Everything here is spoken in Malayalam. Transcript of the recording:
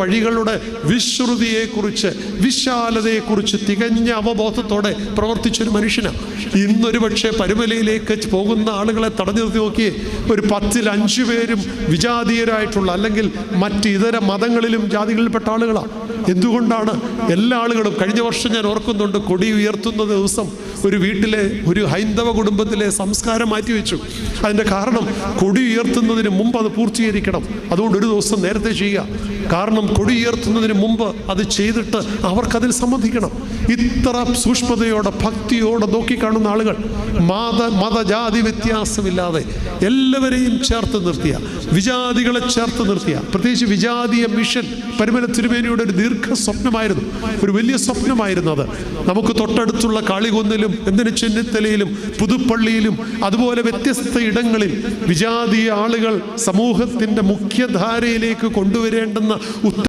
വഴികളുടെ വിശ്രുതിയെക്കുറിച്ച്, വിശാലതയെക്കുറിച്ച് തികഞ്ഞ അവബോധത്തോടെ പ്രവർത്തിച്ചൊരു മനുഷ്യനാണ്. ഇന്നൊരു പക്ഷേ പരുമലയിലേക്ക് പോകുന്ന ആളുകളെ തടഞ്ഞു നിർത്തി നോക്കിയേ, ഒരു 10-ൽ 5 പേരും വിജാതീയരായിട്ടുള്ള അല്ലെങ്കിൽ മറ്റ് ഇതര മതങ്ങളിലും ജാതികളിൽപ്പെട്ട ആളുകളാണ്. എന്തുകൊണ്ടാണ്? എല്ലാ ആളുകളും, കഴിഞ്ഞ വർഷം ഞാൻ ഓർക്കുന്നുണ്ട്, കൊടി ഉയർത്തുന്ന ദിവസം ഒരു വീട്ടിലെ ഒരു ഹൈന്ദവ കുടുംബത്തിലെ സംസ്കാരം മാറ്റിവെച്ചു. അതിൻ്റെ കാരണം കൊടി ഉയർത്തുന്നതിന് മുമ്പ് അത് പൂർത്തീകരിക്കണം. അതുകൊണ്ട് ഒരു ദിവസം നേരത്തെ ചെയ്യുക. കാരണം കൊടി ഉയർത്തുന്നതിന് മുമ്പ് അത് ചെയ്തിട്ട് അവർക്കതിൽ സമ്മതിക്കണം. ഇത്ര സൂക്ഷ്മതയോടെ ഭക്തിയോടെ നോക്കിക്കാണുന്ന ആളുകൾ, മതജാതി വ്യത്യാസമില്ലാതെ എല്ലാവരെയും ചേർത്ത് നിർത്തിയ, വിജാതികളെ ചേർത്ത് നിർത്തിയ, പ്രത്യേകിച്ച് വിജാതീയ മിഷൻ പരുമല തിരുമേനിയുടെ ഒരു ദീർഘ സ്വപ്നമായിരുന്നു, ഒരു വലിയ സ്വപ്നമായിരുന്നു അത്. നമുക്ക് തൊട്ടടുത്തുള്ള കാളികുന്നിലും ചെന്നിത്തലയിലും പുതുപ്പള്ളിയിലും അതുപോലെ വ്യത്യസ്ത ഇടങ്ങളിൽ വിജാതീയ ആളുകൾ സമൂഹത്തിൻ്റെ മുഖ്യധാരയിലേക്ക് കൊണ്ടുവരേണ്ടുന്ന